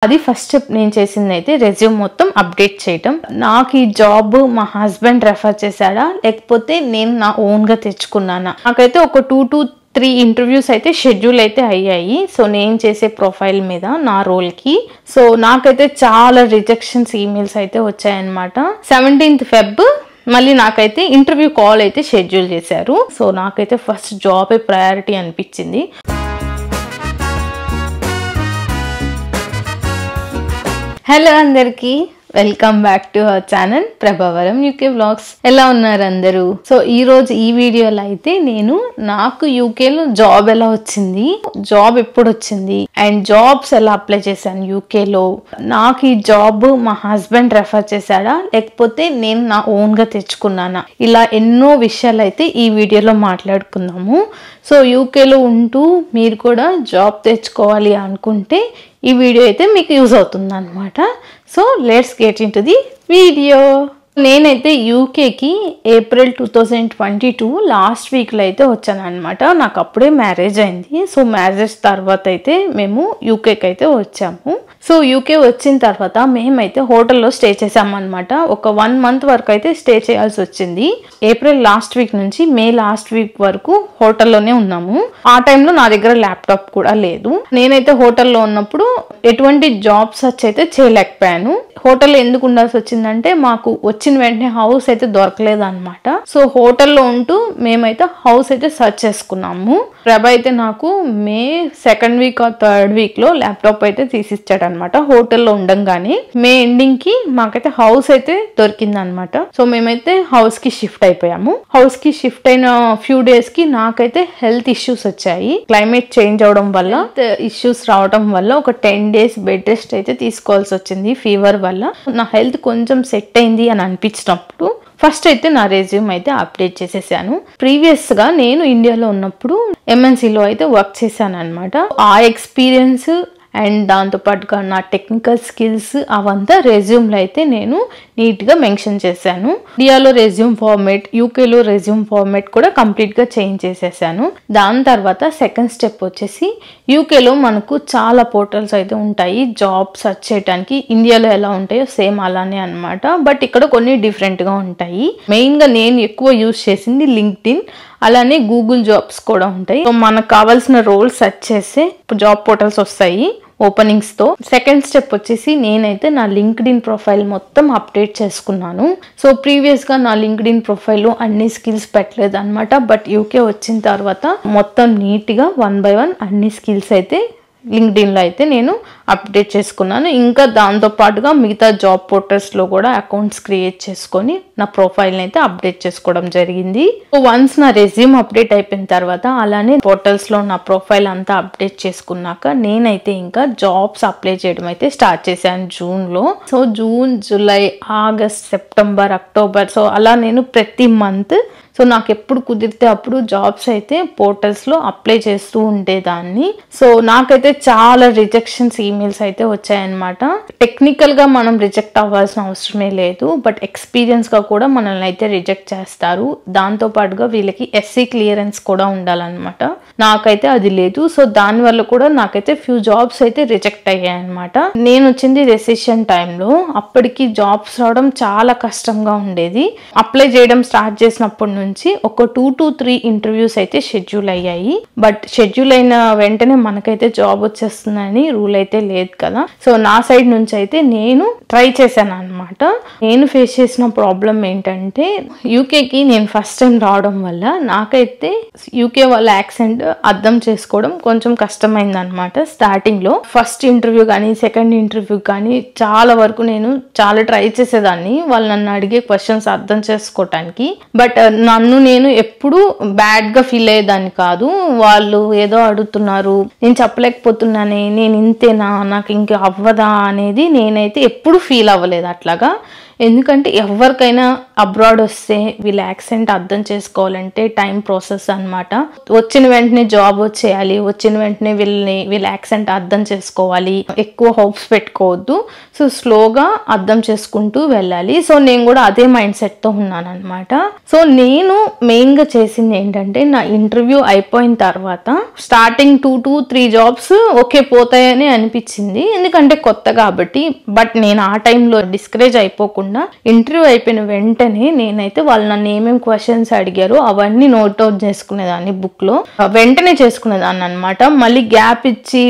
అది first step నేను చేసింది అయితే రెజ్యూమ్ మొత్తం అప్డేట్ చేయటం. నాకు ఈ జాబ్ మా హస్బెండ్ రెఫర్ చేశాడా లేకపోతే నేను నా ఓన్గా తెచ్చుకున్నానా? నాకైతే ఒక 2 to 3 ఇంటర్వ్యూస్ అయితే షెడ్యూల్ అయితే అయ్యాయి. సో నేను చేసే ప్రొఫైల్ మీద నా రోల్కి. సో నాకైతే చాలా రిజెక్షన్స్ ఈమెయిల్స్ అయితే వచ్చాయన్నమాట. 17th Feb మళ్ళీ నాకైతే ఇంటర్వ్యూ కాల్ అయితే షెడ్యూల్ చేశారు. సో నాకైతే ఫస్ట్ జాబే ప్రయారిటీ అనిపించింది. హలో అందరికి, welcome back to our channel ప్రభావరం యూకే వ్లాగ్స్. ఎలా ఉన్నారు అందరూ? సో ఈ రోజు ఈ వీడియోలో అయితే నేను నాకు యూకేలో జాబ్ ఎలా వచ్చింది, జాబ్ ఎప్పుడు వచ్చింది అండ్ జాబ్స్ ఎలా అప్లై చేశాను యూకేలో, నాకు ఈ జాబ్ మా హస్బెండ్ రెఫర్ చేశాడా లేకపోతే నేను నా ఓన్గా తెచ్చుకున్నానా, ఇలా ఎన్నో విషయాలు అయితే ఈ వీడియోలో మాట్లాడుకుందాము. సో యూకేలో ఉంటూ మీరు కూడా జాబ్ తెచ్చుకోవాలి అనుకుంటే ఈ వీడియో అయితే మీకు యూజ్ అవుతుంది అనమాట. So let's get in to the video. నేనైతే యూకేకి ఏప్రిల్ 2022 లాస్ట్ వీక్లో అయితే వచ్చాను అనమాట. నాకు అప్పుడే మ్యారేజ్ అయింది. సో మ్యారేజ్ తర్వాత అయితే మేము యూకేకి అయితే వచ్చాము. సో యూకే వచ్చిన తర్వాత మేమైతే హోటల్లో స్టే చేసామన్నమాట. ఒక 1 month వరకు అయితే స్టే చేయాల్సి వచ్చింది. ఏప్రిల్ లాస్ట్ వీక్ నుంచి మే లాస్ట్ వీక్ వరకు హోటల్లోనే ఉన్నాము. ఆ టైంలో నా దగ్గర ల్యాప్టాప్ కూడా లేదు. నేనైతే హోటల్లో ఉన్నప్పుడు ఎటువంటి జాబ్ సర్చ్ అయితే చేయలేకపోయాను. హోటల్లో ఎందుకు ఉండాల్సి వచ్చిందంటే మాకు వచ్చిన వెంటనే హౌస్ అయితే దొరకలేదు అనమాట. సో హోటల్లో ఉంటూ మేమైతే హౌస్ అయితే సర్చ్ చేసుకున్నాము. ప్రభ అయితే నాకు మే 2nd week or 3rd week లో ల్యాప్టాప్ అయితే తీసిచ్చాడు అనమాట. హోటల్లో ఉండంగానే మే ఎండింగ్ కి మాకైతే హౌస్ అయితే దొరికింది అనమాట. సో మేమైతే హౌస్ కి షిఫ్ట్ అయిపోయాము. హౌస్ కి షిఫ్ట్ అయిన ఫ్యూ డేస్ కి నాకైతే హెల్త్ ఇష్యూస్ వచ్చాయి. క్లైమేట్ చేంజ్ అవడం వల్ల ఇష్యూస్ రావడం వల్ల ఒక 10 days బెడ్ రెస్ట్ అయితే తీసుకోవాల్సి వచ్చింది ఫీవర్ వల్ల. నా హెల్త్ కొంచెం సెట్ అయింది అని అనిపించినప్పుడు ఫస్ట్ అయితే నా రెజ్యూమ్ అయితే అప్డేట్ చేసేసాను. ప్రీవియస్ గా నేను ఇండియాలో ఉన్నప్పుడు MNCలో అయితే వర్క్ చేశాను అనమాట. ఆ ఎక్స్పీరియన్స్ అండ్ దాంతోపాటుగా నా టెక్నికల్ స్కిల్స్ అవంతా రెజ్యూమ్లో అయితే నేను నీట్గా మెన్షన్ చేశాను. ఇండియాలో రెజ్యూమ్ ఫార్మేట్, యూకేలో రెజ్యూమ్ ఫార్మేట్ కూడా కంప్లీట్గా చేంజ్ చేసేసాను. దాని తర్వాత సెకండ్ స్టెప్ వచ్చేసి యూకేలో మనకు చాలా పోర్టల్స్ అయితే ఉంటాయి జాబ్ సర్చ్ చేయడానికి. ఇండియాలో ఎలా ఉంటాయో సేమ్ అలానే అనమాట. బట్ ఇక్కడ కొన్ని డిఫరెంట్గా ఉంటాయి. మెయిన్గా నేను ఎక్కువ యూజ్ చేసింది లింక్డ్ఇన్, అలానే గూగుల్ జాబ్స్ కూడా ఉంటాయి. సో మనకు కావాల్సిన రోల్ సెర్చ్ చేస్తే జాబ్ పోర్టల్స్ వస్తాయి ఓపెనింగ్స్ తో. సెకండ్ స్టెప్ వచ్చేసి నేనైతే నా లింక్డ్ఇన్ ప్రొఫైల్ మొత్తం అప్డేట్ చేసుకున్నాను. సో ప్రీవియస్ గా నా లింక్డ్ఇన్ ప్రొఫైల్ అన్ని స్కిల్స్ పెట్టలేదు అనమాట. బట్ యూకే వచ్చిన తర్వాత మొత్తం నీట్ గా 1 by 1 అన్ని స్కిల్స్ అయితే లింక్డ్ఇన్ లో అయితే నేను అప్డేట్ చేసుకున్నాను. ఇంకా దాంతో పాటుగా మిగతా జాబ్ పోర్టల్స్లో కూడా అకౌంట్స్ క్రియేట్ చేసుకొని నా ప్రొఫైల్ని అయితే అప్డేట్ చేసుకోవడం జరిగింది. వన్స్ నా రెజ్యూమ్ అప్డేట్ అయిపోయిన తర్వాత అలానే పోర్టల్స్లో నా ప్రొఫైల్ అంతా అప్డేట్ చేసుకున్నాక నేనైతే ఇంకా జాబ్స్ అప్లై చేయడం అయితే స్టార్ట్ చేశాను జూన్లో. So June, July, August, September, October, so అలా నేను ప్రతి మంత్ సో నాకు ఎప్పుడు కుదిరితే అప్పుడు జాబ్స్ అయితే పోర్టల్స్లో అప్లై చేస్తూ ఉండేదాన్ని. సో నాకైతే చాలా రిజెక్షన్స్ ఈమెయిల్స్ అయితే వచ్చాయన్నమాట. టెక్నికల్గా మనం రిజెక్ట్ అవ్వాల్సిన అవసరమే లేదు, బట్ ఎక్స్పీరియన్స్గా కూడా మనల్ని అయితే రిజెక్ట్ చేస్తారు. దాంతోపాటుగా వీళ్ళకి SC క్లియరెన్స్ కూడా ఉండాలన్నమాట. నాకైతే అది లేదు. సో దానివల్ల కూడా నాకైతే ఫ్యూ జాబ్స్ అయితే రిజెక్ట్ అయ్యాయి అనమాట. నేను వచ్చింది రెసెషన్ టైంలో, అప్పటికి జాబ్స్ రావడం చాలా కష్టంగా ఉండేది. అప్లై చేయడం స్టార్ట్ చేసినప్పటి నుంచి ఒక 2 to 3 ఇంటర్వ్యూస్ అయితే షెడ్యూల్ అయ్యాయి. బట్ షెడ్యూల్ అయిన వెంటనే మనకైతే జాబ్ వచ్చేస్తుందని రూల్ అయితే లేదు కదా. సో నా సైడ్ నుంచి అయితే నేను ట్రై చేశాను అనమాట. నేను ఫేస్ చేసిన ప్రాబ్లం ఏంటంటే యూకేకి నేను ఫస్ట్ టైం రావడం వల్ల నాకైతే యూకే వాళ్ళ యాక్సెంట్ అర్థం చేసుకోవడం కొంచెం కష్టమైంది అనమాట. స్టార్టింగ్ లో ఫస్ట్ ఇంటర్వ్యూ కానీ సెకండ్ ఇంటర్వ్యూ కానీ చాలా వరకు నేను చాలా ట్రై చేసేదాన్ని వాళ్ళు నన్ను అడిగే క్వశ్చన్స్ అర్థం చేసుకోవటానికి. బట్ నన్ను నేను ఎప్పుడు బ్యాడ్ గా ఫీల్ అయ్యేదాన్ని కాదు. వాళ్ళు ఏదో అడుగుతున్నారు, నేను చెప్పలేకపోతున్నానే, నేను ఇంతేనా, నాకు ఇంకా అవ్వదా అనేది నేనైతే ఎప్పుడు ఫీల్ అవ్వలేదు అట్లాగా. ఎందుకంటే ఎవరికైనా అబ్రాడ్ వస్తే వీళ్ళ యాక్సెంట్ అర్థం చేసుకోవాలంటే టైం ప్రాసెస్ అనమాట. వచ్చిన వెంటనే జాబ్ వచ్చేయాలి, వచ్చిన వెంటనే వీళ్ళ యాక్సెంట్ అర్థం చేసుకోవాలి, ఎక్కువ హోప్స్ పెట్టుకోవద్దు. సో స్లోగా అర్థం చేసుకుంటూ వెళ్ళాలి. సో నేను కూడా అదే మైండ్ సెట్తో ఉన్నాను అనమాట. సో నేను మెయిన్గా చేసింది ఏంటంటే నా ఇంటర్వ్యూ అయిపోయిన తర్వాత స్టార్టింగ్ 2 to 3 జాబ్స్ ఓకే పోతాయని అనిపించింది. అనిపించింది, ఎందుకంటే కొత్త కాబట్టి. బట్ నేను ఆ టైంలో డిస్కరేజ్ అయిపోకుండా ఇంటర్వ్యూ అయిపోయిన వెంటనే నేనైతే వాళ్ళు నన్ను ఏమేమి క్వశ్చన్స్ అడిగారో అవన్నీ నోట్ అవుట్ చేసుకునేదాన్ని బుక్ లో, వెంటనే చేసుకునేదాన్ని అనమాట. మళ్ళీ గ్యాప్ ఇచ్చి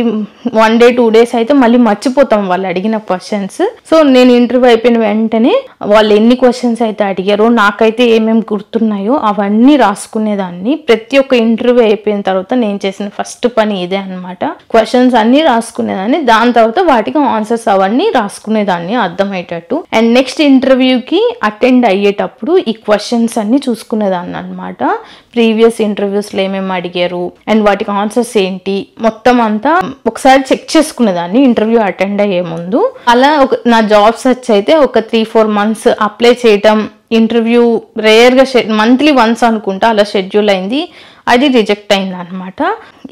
1 day 2 days అయితే మళ్ళీ మర్చిపోతాం వాళ్ళు అడిగిన క్వశ్చన్స్. సో నేను ఇంటర్వ్యూ అయిపోయిన వెంటనే వాళ్ళు ఎన్ని క్వశ్చన్స్ అయితే అడిగారో, నాకైతే ఏమేమి గుర్తున్నాయో అవన్నీ రాసుకునేదాన్ని. ప్రతి ఒక్క ఇంటర్వ్యూ అయిపోయిన తర్వాత నేను చేసిన ఫస్ట్ పని ఇదే అనమాట. క్వశ్చన్స్ అన్ని రాసుకునేదాన్ని, దాని తర్వాత వాటికి ఆన్సర్స్ అవన్నీ రాసుకునేదాన్ని అర్థమయ్యేటట్టు. అండ్ నెక్స్ట్ ఇంటర్వ్యూకి అటెండ్ అయ్యేటప్పుడు ఈ క్వశ్చన్స్ అన్ని చూసుకునేదాన్ని అనమాట. ప్రీవియస్ ఇంటర్వ్యూస్లో ఏమేమి అడిగారు అండ్ వాటికి ఆన్సర్స్ ఏంటి మొత్తం అంతా ఒకసారి చెక్ చేసుకునేదాన్ని ఇంటర్వ్యూ అటెండ్ అయ్యే ముందు. అలా నా జాబ్ సర్చ్ అయితే ఒక 3-4 months అప్లై చేయటం, ఇంటర్వ్యూ రేర్గా మంత్లీ వన్స్ అనుకుంటా అలా షెడ్యూల్ అయింది, అది రిజెక్ట్ అయింది అనమాట.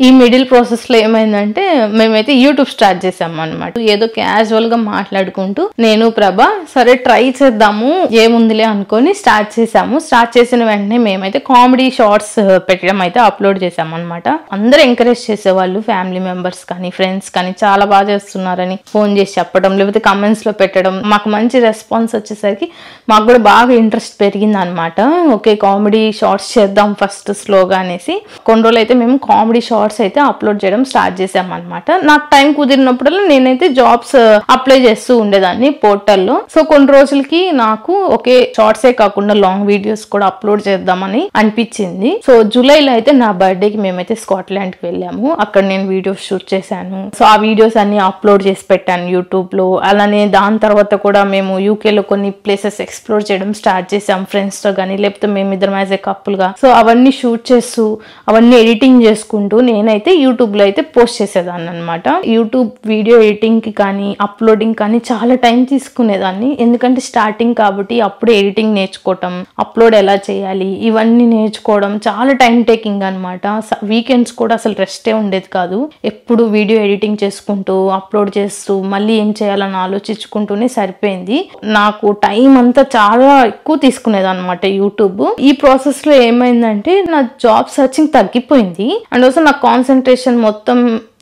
ఈ మిడిల్ ప్రాసెస్లో ఏమైందంటే మేమైతే యూట్యూబ్ స్టార్ట్ చేసాము అనమాట. ఏదో క్యాజువల్గా మాట్లాడుకుంటూ నేను ప్రభ సరే ట్రై చేద్దాము ఏముందిలే అనుకొని స్టార్ట్ చేసాము. స్టార్ట్ చేసిన వెంటనే మేమైతే కామెడీ షార్ట్స్ పెట్టడం అయితే అప్లోడ్ చేసాము అనమాట. అందరూ ఎంకరేజ్ చేసేవాళ్ళు, ఫ్యామిలీ మెంబర్స్ కానీ ఫ్రెండ్స్ కానీ చాలా బాగా చేస్తున్నారని ఫోన్ చేసి చెప్పడం, లేకపోతే కమెంట్స్లో పెట్టడం. మాకు మంచి రెస్పాన్స్ వచ్చేసరికి మాకు కూడా బాగా ఇంట్రెస్ట్ పెరిగింది అనమాట. ఓకే కామెడీ షార్ట్స్ చేద్దాం ఫస్ట్ స్లోగా అనేసి కొన్ని రోజులు అయితే మేము కామెడీ షార్ట్స్ అయితే అప్లోడ్ చేయడం స్టార్ట్ చేసాం అనమాట. నాకు టైం కుదిరినప్పుడల్లా నేనైతే జాబ్స్ అప్లై చేస్తూ ఉండేదాన్ని పోర్టల్లో. సో కొన్ని రోజులకి నాకు ఓకే షార్ట్సే కాకుండా లాంగ్ వీడియోస్ కూడా అప్లోడ్ చేద్దామని అనిపించింది. సో జూలైలో అయితే నా బర్త్డేకి మేమైతే స్కాట్లాండ్ కి వెళ్ళాము. అక్కడ నేను వీడియోస్ షూట్ చేశాను. సో ఆ వీడియోస్ అన్ని అప్లోడ్ చేసి పెట్టాను యూట్యూబ్ లో. అలానే దాని తర్వాత కూడా మేము యూకేలో కొన్ని ప్లేసెస్ ఎక్స్ప్లోర్ చేయడం స్టార్ట్ చేసాం ఫ్రెండ్స్ తో కానీ, లేకపోతే మేమిద్దరం యాజ్ ఏ కపుల్ గా. సో అవన్నీ షూట్ చేస్తూ అవన్నీ ఎడిటింగ్ చేసుకుంటూ నేనైతే యూట్యూబ్ లో అయితే పోస్ట్ చేసేదాన్ని అనమాట. యూట్యూబ్ వీడియో ఎడిటింగ్ కి కానీ అప్లోడింగ్ కానీ చాలా టైం తీసుకునేదాన్ని, ఎందుకంటే స్టార్టింగ్ కాబట్టి అప్పుడే ఎడిటింగ్ నేర్చుకోవటం, అప్లోడ్ ఎలా చేయాలి ఇవన్నీ నేర్చుకోవడం చాలా టైం టేకింగ్ అనమాట. వీకెండ్స్ కూడా అసలు రెస్టే ఉండేది కాదు, ఎప్పుడు వీడియో ఎడిటింగ్ చేసుకుంటూ అప్లోడ్ చేస్తూ మళ్ళీ ఏం చేయాలని ఆలోచించుకుంటూనే సరిపోయింది. నాకు టైం అంతా చాలా ఎక్కువ తీసుకునేది అనమాట యూట్యూబ్. ఈ ప్రాసెస్ లో ఏమైందంటే నా జాబ్ సర్చింగ్ తగ్గిపోయింది. అండ్ ఆల్సో నా కాన్సన్ట్రేషన్ మొత్తం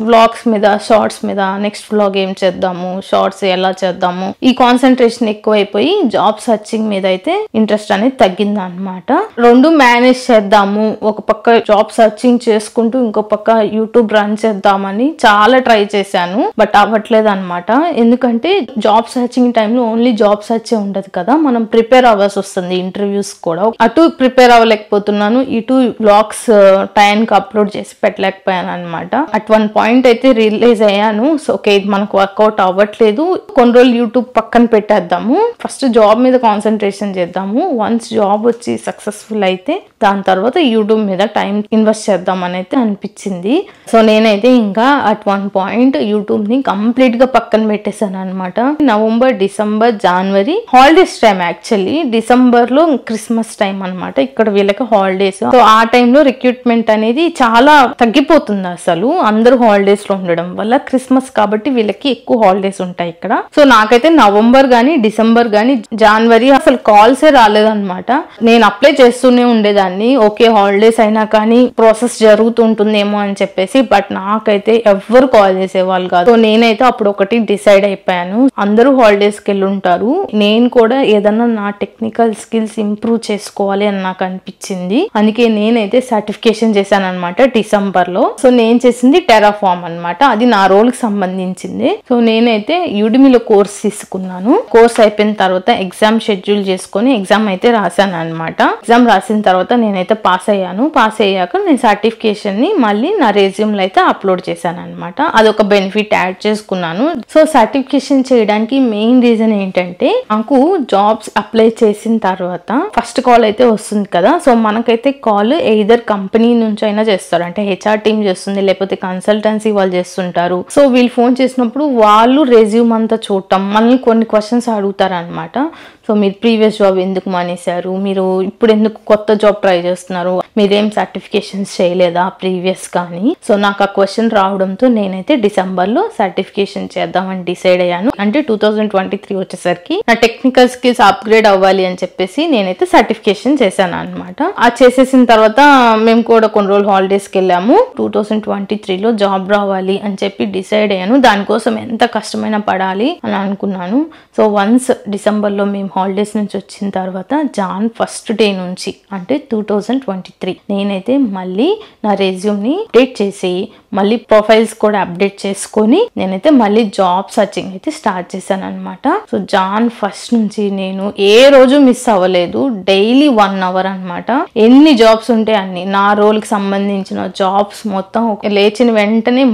వ్లాగ్స్ మీద, షార్ట్స్ మీద, నెక్స్ట్ వ్లాగ్ ఏం చేద్దాము, షార్ట్స్ ఎలా చేద్దాము, ఈ కాన్సన్ట్రేషన్ ఎక్కువైపోయి జాబ్ సర్చింగ్ మీద అయితే ఇంట్రెస్ట్ అనేది తగ్గింది అనమాట. రెండు మేనేజ్ చేద్దాము, ఒక పక్క జాబ్ సర్చింగ్ చేసుకుంటూ ఇంకో పక్క యూట్యూబ్ రన్ చేద్దామని చాలా ట్రై చేశాను, బట్ అవ్వట్లేదు అనమాట. ఎందుకంటే జాబ్ సర్చింగ్ టైంలో ఓన్లీ జాబ్ సర్చే ఉండదు కదా, మనం ప్రిపేర్ అవ్వాల్సి వస్తుంది ఇంటర్వ్యూస్ కూడా. అటు ప్రిపేర్ అవ్వలేకపోతున్నాను, ఇటు వ్లాగ్స్ టైంకి అప్లోడ్ చేసి పెట్టలేకపోయాను అనమాట. అట్ వన్ పాయింట్ అయితే రిలీజ్ అయ్యాను. సో ఓకే ఇది మనకు వర్కౌట్ అవ్వట్లేదు, కొన్ని రోజులు యూట్యూబ్ పక్కన పెట్టేద్దాము, ఫస్ట్ జాబ్ మీద కాన్సన్ట్రేషన్ చేద్దాము. వన్స్ జాబ్ వచ్చి సక్సెస్ఫుల్ అయితే దాని తర్వాత యూట్యూబ్ మీద టైం ఇన్వెస్ట్ చేద్దామని అయితే అనిపించింది. సో నేనైతే ఇంకా అట్ వన్ పాయింట్ యూట్యూబ్ ని కంప్లీట్ గా పక్కన పెట్టేశాను అనమాట. నవంబర్, డిసెంబర్, జనవరి హాలిడేస్ టైం, యాక్చువల్లీ డిసెంబర్ లో క్రిస్మస్ టైం అనమాట, ఇక్కడ వీళ్ళకి హాలిడేస్. సో ఆ టైంలో రిక్రూట్మెంట్ అనేది చాలా తగ్గిపోతుంది అసలు, అందరూ హాలిడేస్ లో ఉండడం వల్ల. క్రిస్మస్ కాబట్టి వీళ్ళకి ఎక్కువ హాలిడేస్ ఉంటాయి ఇక్కడ. సో నాకైతే నవంబర్ గానీ డిసెంబర్ గానీ జనవరి అసలు కాల్సే రాలేదన్నమాట. నేను అప్లై చేస్తూనే ఉండేదాన్ని, ఓకే హాలిడేస్ అయినా కానీ ప్రాసెస్ జరుగుతుంటుందేమో అని చెప్పేసి, బట్ నాకైతే ఎవ్వరు కాల్ చేసేవాళ్ళు కాదు. సో నేనైతే అప్పుడు ఒకటి డిసైడ్ అయిపోయాను, అందరూ హాలిడేస్ కి వెళ్ళి ఉంటారు, నేను కూడా ఏదన్నా నా టెక్నికల్ స్కిల్స్ ఇంప్రూవ్ చేసుకోవాలి అని నాకు అనిపించింది. అందుకే నేనైతే సర్టిఫికేషన్ చేశాను అనమాట డిసెంబర్ లో. సో నేను చేసింది టెరాఫార్మ్ అనమాట, అది నా రోల్ కి సంబంధించింది. సో నేనైతే యూడిమిలో కోర్స్ తీసుకున్నాను. కోర్స్ అయిపోయిన తర్వాత ఎగ్జామ్ షెడ్యూల్ చేసుకుని ఎగ్జామ్ అయితే రాశాను అనమాట. ఎగ్జామ్ రాసిన తర్వాత నేనైతే పాస్ అయ్యాను. పాస్ అయ్యాక నేను సర్టిఫికేషన్ ని మళ్ళీ నా రెజ్యూమ్ లో అయితే అప్లోడ్ చేశాను అనమాట. అదొక బెనిఫిట్ యాడ్ చేసుకున్నాను. సో సర్టిఫికేషన్ చేయడానికి మెయిన్ రీజన్ ఏంటంటే, నాకు జాబ్స్ అప్లై చేసిన తర్వాత ఫస్ట్ కాల్ అయితే వస్తుంది కదా, సో మనకైతే కాల్ ఎయిదర్ కంపెనీ నుంచి అయినా చేస్తారు, అంటే హెచ్ఆర్ టీమ్ చేస్తుంది, లేకపోతే కన్సల్టెన్సీ వాళ్ళు చేస్తుంటారు. సో వీళ్ళు ఫోన్ చేసినప్పుడు వాళ్ళు రెజ్యూమ్ అంతా చూడటం, మనల్ని కొన్ని క్వశ్చన్స్ అడుగుతారు అనమాట. సో మీరు ప్రీవియస్ జాబ్ ఎందుకు మానేశారు, మీరు ఇప్పుడు ఎందుకు కొత్త జాబ్ ట్రై చేస్తున్నారు, మీరేం సర్టిఫికేషన్స్ చేయలేదా ప్రీవియస్ కానీ. సో నాకు ఆ క్వశ్చన్ రావడంతో నేనైతే డిసెంబర్లో సర్టిఫికేషన్ చేద్దామని డిసైడ్ అయ్యాను. అంటే 2023 వచ్చేసరికి నా టెక్నికల్ స్కిల్స్ అప్గ్రేడ్ అవ్వాలి అని చెప్పేసి నేనైతే సర్టిఫికేషన్ చేశాను అనమాట. ఆ చేసేసిన తర్వాత మేము కూడా కొన్ని రోజులు హాలిడేస్కి వెళ్ళాము. 2023లో జాబ్ రావాలి అని చెప్పి డిసైడ్ అయ్యాను. దానికోసం ఎంత కష్టమైనా పడాలి అని అనుకున్నాను. సో వన్స్ డిసెంబర్లో మేము హాలిడేస్ నుంచి వచ్చిన తర్వాత జాన్ ఫస్ట్ డే నుంచి అంటే 2023 నేనైతే మళ్ళీ నా రెజ్యూమ్ని అప్డేట్ చేసి మళ్ళీ ప్రొఫైల్స్ కూడా అప్డేట్ చేసుకొని నేనైతే మళ్ళీ జాబ్ సర్చింగ్ అయితే స్టార్ట్ చేశాను అనమాట. సో జాన్ ఫస్ట్ నుంచి నేను ఏ రోజు మిస్ అవ్వలేదు. డైలీ 1 అవర్ అనమాట. ఎన్ని జాబ్స్ ఉంటే అన్ని నా రోల్కి సంబంధించిన జాబ్స్ మొత్తం లేచిన వెంటనే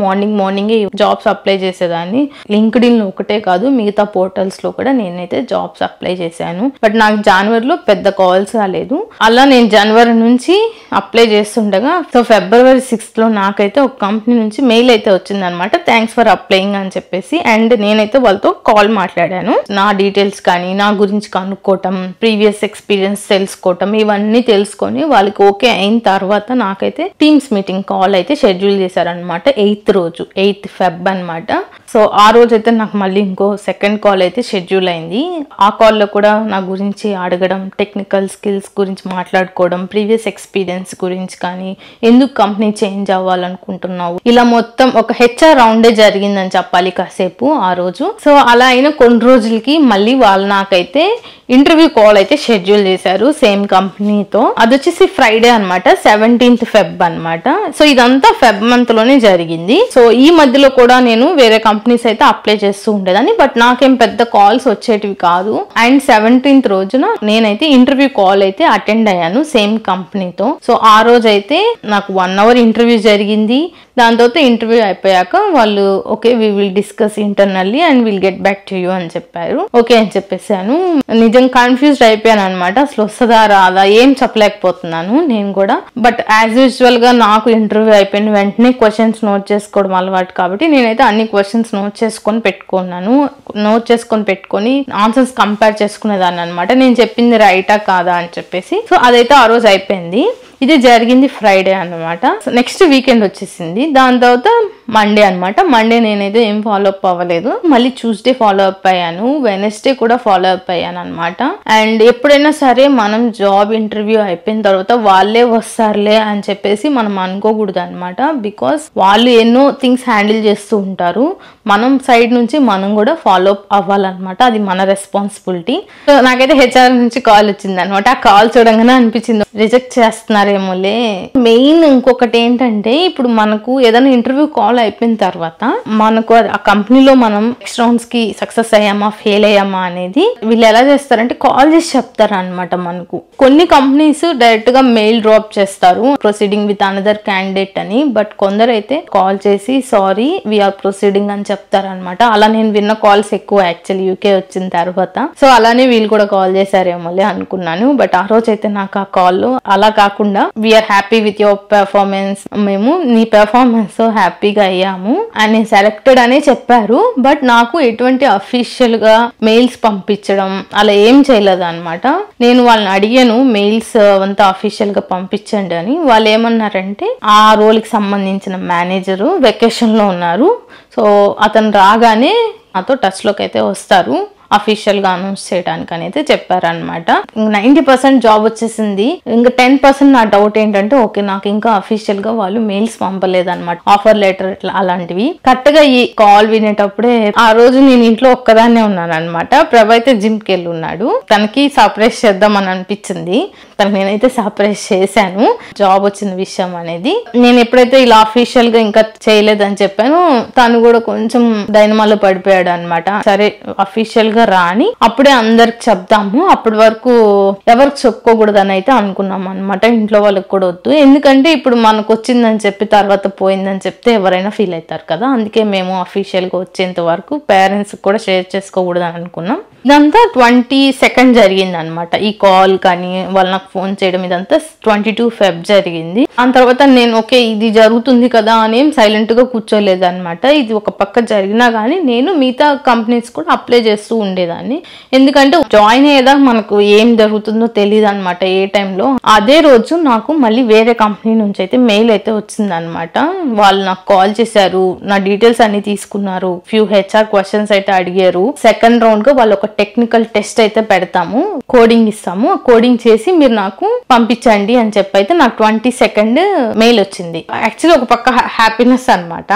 మార్నింగే జాబ్స్ అప్లై చేసేదాన్ని. లింక్డ్ఇన్ లో ఒకటే కాదు మిగతా పోర్టల్స్ లో కూడా నేనైతే జాబ్స్ అప్లై చేశాను. బట్ నాకు జనవరిలో పెద్ద కాల్స్ రాలేదు. అలా నేను జనవరి నుంచి అప్లై చేస్తుండగా సో ఫిబ్రవరి 6th లో నాకైతే ఒక కంపెనీ నుంచి మెయిల్ అయితే వచ్చింది అనమాట. థ్యాంక్స్ ఫర్ అప్లయింగ్ అని చెప్పేసి. అండ్ నేనైతే వాళ్ళతో కాల్ మాట్లాడాను. నా డీటెయిల్స్ కానీ నా గురించి కనుక్కోవటం, ప్రీవియస్ ఎక్స్పీరియన్స్ తెలుసుకోవటం, ఇవన్నీ తెలుసుకొని వాళ్ళకి ఓకే అయిన తర్వాత నాకైతే టీమ్స్ మీటింగ్ కాల్ అయితే షెడ్యూల్ చేశారనమాట. 8th Feb అనమాట. సో ఆ రోజు అయితే నాకు మళ్ళీ ఇంకో సెకండ్ కాల్ అయితే షెడ్యూల్ అయింది. ఆ కాల్లో కూడా నా గురించి అడగడం, టెక్నికల్ స్కిల్స్ గురించి మాట్లాడుకోవడం, ప్రీవియస్ ఎక్స్పీరియన్స్ గురించి కానీ, ఎందుకు కంపెనీ చేంజ్ అవ్వాలనుకుంటున్నావు, ఇలా మొత్తం ఒక హెచ్ఆర్ రౌండే జరిగిందని చెప్పాలి కాసేపు ఆ రోజు. సో అలా అయిన కొన్ని రోజులకి మళ్ళీ వాళ్ళు నాకైతే ఇంటర్వ్యూ కాల్ అయితే షెడ్యూల్ చేశారు సేమ్ కంపెనీతో. అది వచ్చేసి ఫ్రైడే అనమాట, 17th Feb అనమాట. సో ఇదంతా ఫెబ్ మంత్ లోనే జరిగింది. సో ఈ మధ్యలో కూడా నేను వేరే కంపెనీస్ అయితే అప్లై చేస్తూ ఉండేదాన్ని. బట్ నాకేం పెద్ద కాల్స్ వచ్చేటివి కాదు. అండ్ 17th రోజున నేనైతే ఇంటర్వ్యూ కాల్ అయితే అటెండ్ అయ్యాను సేమ్ కంపెనీతో. సో ఆ రోజు అయితే నాకు 1 అవర్ ఇంటర్వ్యూ జరిగింది. దాని తర్వాత ఇంటర్వ్యూ అయిపోయాక వాళ్ళు okay we will discuss internally and will get back to you అని చెప్పారు. ఓకే అని చెప్పేసాను. నిజంగా కన్ఫ్యూజ్డ్ అయిపోయాను అనమాట. అసలు వస్తుందా రాదా ఏం చెప్పలేకపోతున్నాను నేను కూడా. బట్ యాజ్ యూజువల్ గా నాకు ఇంటర్వ్యూ అయిపోయిన వెంటనే క్వశ్చన్స్ నోట్ చేసుకోవడం అలవాటు కాబట్టి నేనైతే అన్ని క్వశ్చన్స్ నోట్ చేసుకొని పెట్టుకొని ఆన్సర్స్ కంపేర్ చేసుకునేదాన్ని అనమాట. నేను చెప్పింది రైటా కాదా అని చెప్పేసి. సో అదైతే ఆ రోజు అయిపోయింది. ఇది జరిగింది ఫ్రైడే అనమాట. నెక్స్ట్ వీకెండ్ వచ్చేసింది. దాని తర్వాత మండే అనమాట. మండే నేనైతే ఏం ఫాలో అప్ అవ్వలేదు. మళ్ళీ ట్యూస్డే ఫాలో అప్ అయ్యాను, వెనస్డే కూడా ఫాలో అప్ అయ్యాను అనమాట. అండ్ ఎప్పుడైనా సరే మనం జాబ్ ఇంటర్వ్యూ అయిపోయిన తర్వాత వాళ్ళే వస్తారులే అని చెప్పేసి మనం అనుకోకూడదు అనమాట. బికాస్ వాళ్ళు ఎన్నో థింగ్స్ హ్యాండిల్ చేస్తూ ఉంటారు. మనం సైడ్ నుంచి మనం కూడా ఫాలో అప్ అవ్వాలన్నమాట. అది మన రెస్పాన్సిబిలిటీ. సో నాకైతే హెచ్ఆర్ నుంచి కాల్ వచ్చింది అనమాట. ఆ కాల్ చూడంగానే అనిపించింది రిజెక్ట్ చేస్తున్నారేమోలే. మెయిన్ ఇంకొకటి ఏంటంటే ఇప్పుడు మనకు ఏదైనా ఇంటర్వ్యూ కాల్ అయిపోయిన తర్వాత మనకు ఆ కంపెనీలో మనం నెక్స్ట్ రౌండ్స్ కి సక్సెస్ అయ్యామా ఫెయిల్ అయ్యామా అనేది వీళ్ళు ఎలా చేస్తారంటే కాల్ చేసి చెప్తారు అనమాట. మనకు కొన్ని కంపెనీస్ డైరెక్ట్ గా మెయిల్ డ్రాప్ చేస్తారు ప్రొసీడింగ్ విత్ అనదర్ క్యాండిడేట్ అని. బట్ కొందరు అయితే కాల్ చేసి సారీ వీఆర్ ప్రొసీడింగ్ అని చెప్తారనమాట. అలా నేను విన్న కాల్స్ ఎక్కువ యాక్చువల్లీ యూకే వచ్చిన తర్వాత. సో అలానే వీళ్ళు కూడా కాల్ చేశారేమోలే అనుకున్నాను. బట్ ఆ రోజు అయితే నాకు ఆ కాల్ అలా కాకుండా we are happy with your performance, మేము నీ పెర్ఫార్మెన్స్ హ్యాపీగా అయ్యాము అని సెలెక్టెడ్ అనే చెప్పారు. బట్ నాకు ఎటువంటి అఫీషియల్ గా మెయిల్స్ పంపించడం అలా ఏం చేయలేదు అనమాట. నేను వాళ్ళని అడిగాను మెయిల్స్ అంతా అఫీషియల్ గా పంపించండి అని. వాళ్ళు ఏమన్నారంటే ఆ రోల్ కి సంబంధించిన మేనేజరు వెకేషన్ లో ఉన్నారు, సో అతను రాగానే నాతో టచ్ లోకి అయితే వస్తారు అఫీషియల్ గా అనౌన్స్ చేయడానికి అని అయితే చెప్పారనమాట. 90% జాబ్ వచ్చేసింది. ఇంకా 10% నా డౌట్ ఏంటంటే ఓకే నాకు ఇంకా అఫీషియల్ గా వాళ్ళు మెయిల్స్ పంపలేదన్నమాట, ఆఫర్ లెటర్ ఇట్లా అలాంటివి. కరెక్ట్ గా ఈ కాల్ వినేటప్పుడే ఆ రోజు నేను ఇంట్లో ఒక్కదాన్నే ఉన్నాను అనమాట. ప్రభు అయితే జిమ్ కి వెళ్ళి ఉన్నాడు. తనకి సర్ప్రైజ్ చేద్దాం అని అనిపించింది. తనకి నేనైతే సర్ప్రైజ్ చేశాను జాబ్ వచ్చిన విషయం అనేది. నేను ఎప్పుడైతే ఇలా అఫీషియల్ గా ఇంకా చేయలేదని చెప్పాను తను కూడా కొంచెం డైనమాలో పడిపోయాడు అనమాట. సరే అఫీషియల్ గా రాని అప్పుడే అందరికి చెప్దాము, అప్పటి వరకు ఎవరికి చెప్పుకోకూడదని అయితే అనుకున్నాం అనమాట. ఇంట్లో వాళ్ళకి కూడా వద్దు, ఎందుకంటే ఇప్పుడు మనకు వచ్చిందని చెప్పి తర్వాత పోయిందని చెప్తే ఎవరైనా ఫీల్ అవుతారు కదా. అందుకే మేము అఫీషియల్ గా వచ్చేంత వరకు పేరెంట్స్ కూడా షేర్ చేసుకోకూడదు అని అనుకున్నాం. ఇదంతా 22nd జరిగింది అనమాట. ఈ కాల్ కానీ వాళ్ళు నాకు ఫోన్ చేయడం ఇదంతా 22 Feb జరిగింది. దాని తర్వాత నేను ఓకే ఇది జరుగుతుంది కదా అని సైలెంట్ గా కూర్చోలేదు అనమాట. ఇది ఒక పక్క జరిగినా గానీ నేను మిగతా కంపెనీస్ కూడా అప్లై చేస్తూ ఉండేదాన్ని. ఎందుకంటే జాయిన్ అయ్యేదా మనకు ఏం జరుగుతుందో తెలియదు అనమాట ఏ టైంలో. అదే రోజు నాకు మళ్ళీ వేరే కంపెనీ నుంచి అయితే మెయిల్ అయితే వచ్చిందనమాట. వాళ్ళు నాకు కాల్ చేశారు, నా డీటెయిల్స్ అన్ని తీసుకున్నారు, ఫ్యూ హెచ్ఆర్ క్వశ్చన్స్ అయితే అడిగారు. సెకండ్ రౌండ్ గా వాళ్ళు ఒక టెక్నికల్ టెస్ట్ అయితే పెడతాము, కోడింగ్ ఇస్తాము, కోడింగ్ చేసి మీరు నాకు పంపించండి అని చెప్పి అయితే నాకు 22nd మెయిల్ వచ్చింది. యాక్చువల్లీ ఒక పక్క హ్యాపీనెస్ అనమాట.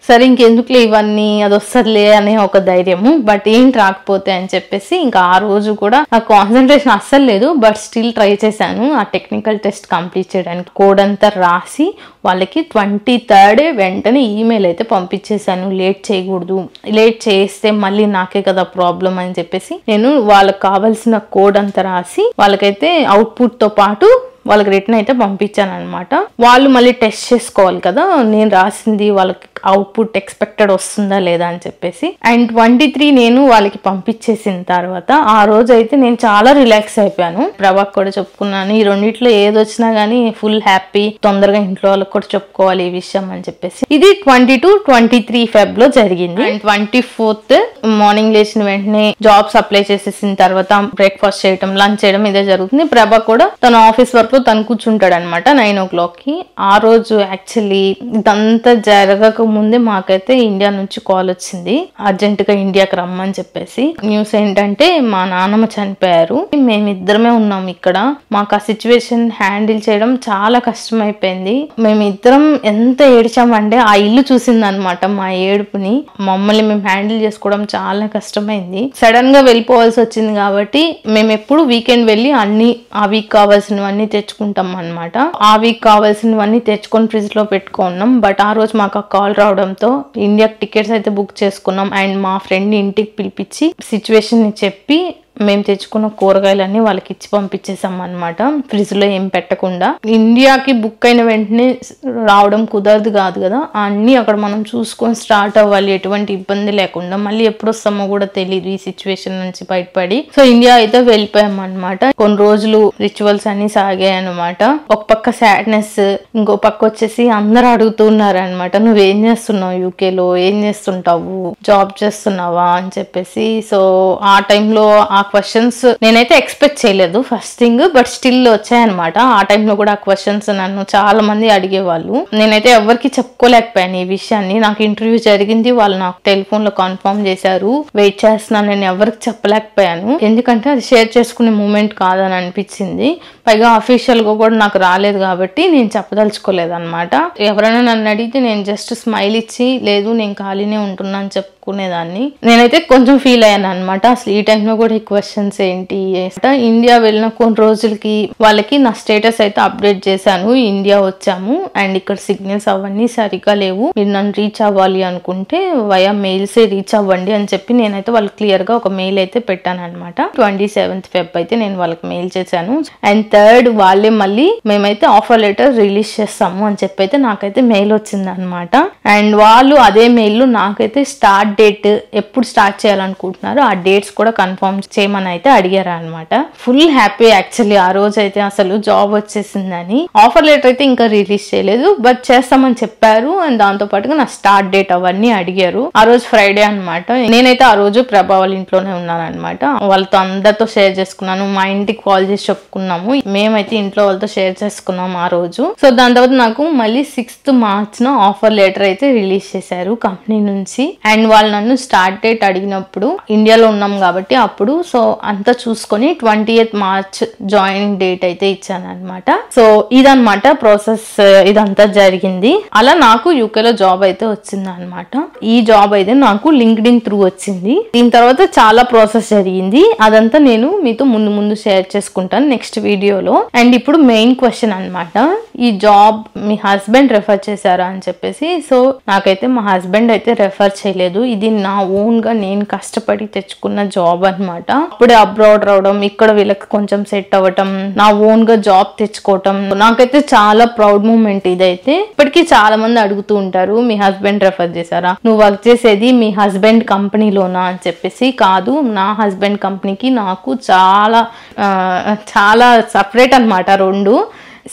సరే ఇంకెందుకులే ఇవన్నీ, అది వస్తుందిలే అనే ఒక ధైర్యము. బట్ ఏంటి రాకపోతే అని చెప్పేసి ఇంకా ఆ రోజు కూడా నా కాన్సన్ట్రేషన్ అస్సలు లేదు. బట్ స్టిల్ ట్రై చేశాను ఆ టెక్నికల్ టెస్ట్ కంప్లీట్ చేయడానికి. కోడ్ అంతా రాసి వాళ్ళకి 23rd వెంటనే ఈమెయిల్ అయితే పంపించేశాను. లేట్ చేయకూడదు, లేట్ చేస్తే మళ్ళీ నాకే కదా ప్రాబ్లం అని చెప్పేసి నేను వాళ్ళకి కావాల్సిన కోడ్ అంతా రాసి వాళ్ళకైతే అవుట్పుట్ తో పాటు వాళ్ళకి రిటర్న్ అయితే పంపించాను అనమాట. వాళ్ళు మళ్ళీ టెస్ట్ చేసుకోవాలి కదా నేను రాసింది వాళ్ళకి అవుట్పుట్ ఎక్స్పెక్టెడ్ వస్తుందా లేదా అని చెప్పేసి. అండ్ 23 నేను వాళ్ళకి పంపించేసిన తర్వాత ఆ రోజు అయితే నేను చాలా రిలాక్స్ అయిపోయాను. ప్రభాక్ కూడా చెప్పుకున్నాను, ఈ రెండిట్లో ఏది వచ్చినా గానీ ఫుల్ హ్యాపీ, తొందరగా ఇంట్లో వాళ్ళకి కూడా చెప్పుకోవాలి ఈ విషయం అని చెప్పేసి. ఇది 22-23 Feb లో జరిగింది. అండ్ 24th మార్నింగ్ లేచిన వెంటనే జాబ్స్ అప్లై చేసేసిన తర్వాత బ్రేక్ఫాస్ట్ చేయడం, లంచ్ చేయడం ఇదే జరుగుతుంది. ప్రభా కూడా తన ఆఫీస్ వర్క్ లో తను కూర్చుంటాడు అనమాట 9 o'clock కి. ఆ రోజు యాక్చువల్లీ ఇదంతా జరగక ముందే మాకైతే ఇండియా నుంచి కాల్ వచ్చింది, అర్జెంట్ గా ఇండియాకి రమ్మని చెప్పేసి. న్యూస్ ఏంటంటే మా నాన్నమ్మ చనిపోయారు, మేమిద్దరమే ఉన్నాం ఇక్కడ. మాకు ఆ సిచ్యువేషన్ హ్యాండిల్ చేయడం చాలా కష్టం అయిపోయింది. మేమిద్దరం ఎంత ఏడ్చామంటే ఆ ఇల్లు చూసింది అనమాట మా ఏడుపుని. మమ్మల్ని మేము హ్యాండిల్ చేసుకోవడం చాలా కష్టమైంది. సడన్ గా వెళ్ళిపోవాల్సి వచ్చింది కాబట్టి మేము ఎప్పుడు వీకెండ్ వెళ్ళి అన్ని ఆ వీక్ కావాల్సినవన్నీ తెచ్చుకుంటాం అనమాట. ఆ వీక్ కావాల్సినవన్నీ తెచ్చుకొని ఫ్రిడ్జ్ లో పెట్టుకున్నాం. బట్ ఆ రోజు మాకు ఆ కాల్ రావడంతో ఇండియాకి టికెట్స్ అయితే బుక్ చేసుకున్నాం. అండ్ మా ఫ్రెండ్ ఇంటికి పిలిపించి సిచ్యువేషన్ ని చెప్పి మేము తెచ్చుకున్న కూరగాయలన్నీ వాళ్ళకి ఇచ్చి పంపించేసాం అనమాట, ఫ్రిడ్జ్ లో ఏం పెట్టకుండా. ఇండియాకి బుక్ అయిన వెంటనే రావడం కుదరదు కాదు కదా, అన్ని అక్కడ మనం చూసుకొని స్టార్ట్ అవ్వాలి, ఎటువంటి ఇబ్బంది లేకుండా. మళ్ళీ ఎప్పుడు వస్తామో కూడా తెలియదు ఈ సిచ్యువేషన్ నుంచి బయటపడి. సో ఇండియా అయితే వెళ్ళిపోయాం అనమాట. కొన్ని రోజులు రిచువల్స్ అన్ని సాగాయి అనమాట. ఒక పక్క సాడ్నెస్, ఇంకో పక్క వచ్చేసి అందరూ అడుగుతున్నారు అనమాట, నువ్వేం చేస్తున్నావు యూకేలో, ఏం చేస్తుంటావు, జాబ్ చేస్తున్నావా అని చెప్పేసి. సో ఆ టైంలో ఆ క్వశ్చన్స్ నేనైతే ఎక్స్పెక్ట్ చేయలేదు ఫస్ట్ థింగ్, బట్ స్టిల్ వచ్చాయన్నమాట. ఆ టైంలో కూడా ఆ క్వశ్చన్స్ నన్ను చాలా మంది అడిగేవాళ్ళు. నేనైతే ఎవరికి చెప్పుకోలేకపోయాను ఈ విషయాన్ని. నాకు ఇంటర్వ్యూ జరిగింది, వాళ్ళు నాకు టెలిఫోన్ లో కన్ఫర్మ్ చేశారు, వెయిట్ చేస్తున్నాను, నేను ఎవరికి చెప్పలేకపోయాను. ఎందుకంటే అది షేర్ చేసుకునే మూమెంట్ కాదని అనిపించింది. పైగా అఫీషియల్ గా కూడా నాకు రాలేదు కాబట్టి నేను చెప్పదలుచుకోలేదు అనమాట. ఎవరైనా నన్ను అడిగితే నేను జస్ట్ స్మైల్ ఇచ్చి లేదు నేను ఖాళీనే ఉంటున్నా అని చెప్పుకునేదాన్ని. నేనైతే కొంచెం ఫీల్ అయ్యాను అనమాట, అసలు ఈ టైంలో కూడా ఈ క్వశ్చన్స్ ఏంటి. ఇండియా వెళ్ళిన కొన్ని రోజులకి వాళ్ళకి నా స్టేటస్ అయితే అప్డేట్ చేశాను, ఇండియా వచ్చాము అండ్ ఇక్కడ సిగ్నల్స్ అవన్నీ సరిగా లేవు, మీరు నన్ను రీచ్ అవ్వాలి అనుకుంటే వయా మెయిల్సే రీచ్ అవ్వండి అని చెప్పి నేనైతే వాళ్ళకి క్లియర్ గా ఒక మెయిల్ అయితే పెట్టాను అనమాట. 27th Feb అయితే నేను వాళ్ళకి మెయిల్ చేశాను. అండ్ 3rd వాళ్ళే మళ్ళీ మేమైతే ఆఫర్ లెటర్ రిలీజ్ చేస్తాము అని చెప్పి అయితే నాకైతే మెయిల్ వచ్చింది అనమాట. అండ్ వాళ్ళు అదే మెయిల్ లో నాకైతే స్టార్ట్ డేట్ ఎప్పుడు స్టార్ట్ చేయాలనుకుంటున్నారు ఆ డేట్స్ కూడా కన్ఫర్మ్ చేయమని అయితే అడిగారు అనమాట. ఫుల్ హ్యాపీ యాక్చువల్లీ ఆ రోజు అయితే, అసలు జాబ్ వచ్చేసిందని. ఆఫర్ లెటర్ అయితే ఇంకా రిలీజ్ చేయలేదు, బట్ చేస్తామని చెప్పారు. అండ్ దాంతో పాటుగా నా స్టార్ట్ డేట్ అవన్నీ అడిగారు. ఆ రోజు ఫ్రైడే అనమాట. నేనైతే ఆ రోజు ప్రభా వాళ్ళ ఇంట్లోనే ఉన్నాను అనమాట. వాళ్ళతో అందరితో షేర్ చేసుకున్నాను, మా ఇంటికి కాల్ చేసి చెప్పుకున్నాము, మేమైతే ఇంట్లో వాళ్ళతో షేర్ చేసుకున్నాము ఆ రోజు. సో దాని తర్వాత నాకు మళ్ళీ 6th March ఆఫర్ లెటర్ అయితే రిలీజ్ చేశారు కంపెనీ నుంచి. అండ్ వాళ్ళు నన్ను స్టార్ట్ డేట్ అడిగినప్పుడు ఇండియాలో ఉన్నాం కాబట్టి అప్పుడు సో అంతా చూసుకొని 20th March జాయినింగ్ డేట్ అయితే ఇచ్చాను అనమాట. సో ఇదనమాట ప్రాసెస్, ఇదంతా జరిగింది. అలా నాకు యూకేలో జాబ్ అయితే వచ్చింది అనమాట. ఈ జాబ్ అయితే నాకు లింక్డ్ఇన్ త్రూ వచ్చింది. దీని తర్వాత చాలా ప్రాసెస్ జరిగింది, అదంతా నేను మీతో ముందు షేర్ చేసుకుంటాను నెక్స్ట్ వీడియోలో. అండ్ ఇప్పుడు మెయిన్ క్వశ్చన్ అనమాట, ఈ జాబ్ మీ హస్బెండ్ రెఫర్ చేశారా అని చెప్పేసి. సో నాకైతే మా హస్బెండ్ అయితే రెఫర్ చేయలేదు, ఇది నా ఓన్ గా నేను కష్టపడి తెచ్చుకున్న జాబ్ అనమాట. అప్పుడే అబ్రాడ్ రావడం, ఇక్కడ వీళ్ళకి కొంచెం సెట్ అవ్వటం, నా ఓన్ గా జాబ్ తెచ్చుకోవటం నాకైతే చాలా ప్రౌడ్ మూమెంట్ ఇదైతే. ఇప్పటికీ చాలా మంది అడుగుతూ ఉంటారు, మీ హస్బెండ్ రెఫర్ చేశారా, నువ్వు వర్క్ చేసేది మీ హస్బెండ్ కంపెనీలోనా అని చెప్పేసి. కాదు, నా హస్బెండ్ కంపెనీకి నాకు చాలా సపరేట్ అనమాట రెండు.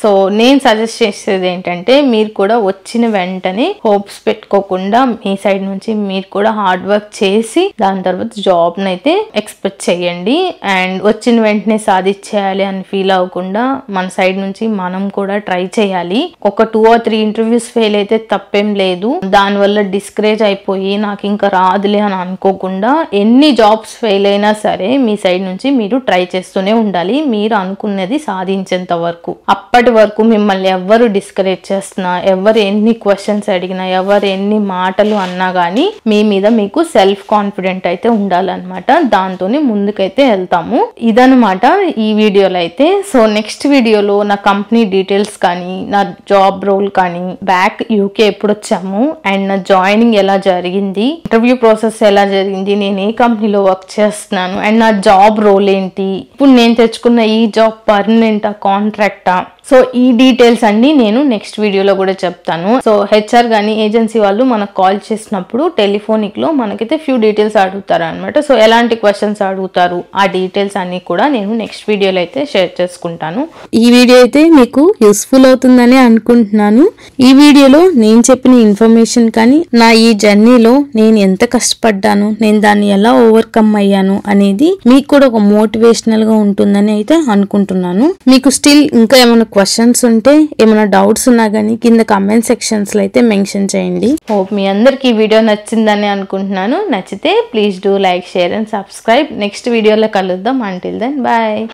సో నేను సజెస్ట్ చేసేది ఏంటంటే మీరు కూడా వచ్చిన వెంటనే హోప్స్ పెట్టుకోకుండా మీ సైడ్ నుంచి మీరు కూడా హార్డ్ వర్క్ చేసి దాని తర్వాత జాబ్ నైతే ఎక్స్పెక్ట్ చేయండి. అండ్ వచ్చిన వెంటనే సాధించేయాలి అని ఫీల్ అవ్వకుండా మన సైడ్ నుంచి మనం కూడా ట్రై చేయాలి. ఒక 2 or 3 ఇంటర్వ్యూస్ ఫెయిల్ అయితే తప్పేం లేదు. దానివల్ల డిస్కరేజ్ అయిపోయి నాకు ఇంకా రాదులే అని అనుకోకుండా ఎన్ని జాబ్స్ ఫెయిల్ అయినా సరే మీ సైడ్ నుంచి మీరు ట్రై చేస్తూనే ఉండాలి, మీరు అనుకున్నది సాధించేంత వరకు. అప్పటి వరకు మిమ్మల్ని ఎవరు డిస్కరేజ్ చేస్తున్నా, ఎవరు ఎన్ని క్వశ్చన్స్ అడిగినా, ఎవరు ఎన్ని మాటలు అన్నా గానీ మీ మీద మీకు సెల్ఫ్ కాన్ఫిడెంట్ అయితే ఉండాలన్నమాట. దాంతోనే ముందుకైతే వెళ్తాము. ఇదనమాట ఈ వీడియోలో అయితే. సో నెక్స్ట్ వీడియోలో నా కంపెనీ డీటెయిల్స్ కానీ, నా జాబ్ రోల్ కానీ, బ్యాక్ యూకే ఎప్పుడు వచ్చాము అండ్ నా జాయినింగ్ ఎలా జరిగింది, ఇంటర్వ్యూ ప్రాసెస్ ఎలా జరిగింది, నేను ఏ కంపెనీలో వర్క్ చేస్తున్నాను అండ్ నా జాబ్ రోల్ ఏంటి, ఇప్పుడు నేను తెచ్చుకున్న ఈ జాబ్ పర్మనెంటా కాంట్రాక్టా, సో ఈ డీటెయిల్స్ అన్ని నేను నెక్స్ట్ వీడియోలో కూడా చెప్తాను. సో హెచ్ఆర్ కానీ ఏజెన్సీ వాళ్ళు మనకు కాల్ చేసినప్పుడు టెలిఫోనిక్ లో మనకైతే ఫ్యూ డీటెయిల్స్ అడుగుతారు అనమాట. సో ఎలాంటి క్వశ్చన్స్ అడుగుతారు ఆ డీటెయిల్స్ అన్ని కూడా నేను నెక్స్ట్ వీడియోలో అయితే షేర్ చేసుకుంటాను. ఈ వీడియో అయితే మీకు యూస్ఫుల్ అవుతుందని అనుకుంటున్నాను. ఈ వీడియోలో నేను చెప్పిన ఇన్ఫర్మేషన్ కానీ, నా ఈ జర్నీలో నేను ఎంత కష్టపడ్డాను, నేను దాన్ని ఎలా ఓవర్కమ్ అయ్యాను అనేది మీకు కూడా ఒక మోటివేషనల్ గా ఉంటుందని అయితే అనుకుంటున్నాను. మీకు స్టిల్ ఇంకా ఏమైనా క్వశ్చన్స్ ఉంటే, ఏమైనా డౌట్స్ ఉన్నా కానీ కింద కామెంట్ సెక్షన్స్ లో అయితే మెన్షన్ చేయండి. హోప్ మీ అందరికి ఈ వీడియో నచ్చిందని అనుకుంటున్నాను. నచ్చితే please do like, share and subscribe. Next వీడియోలో కలుద్దాం. Until then bye.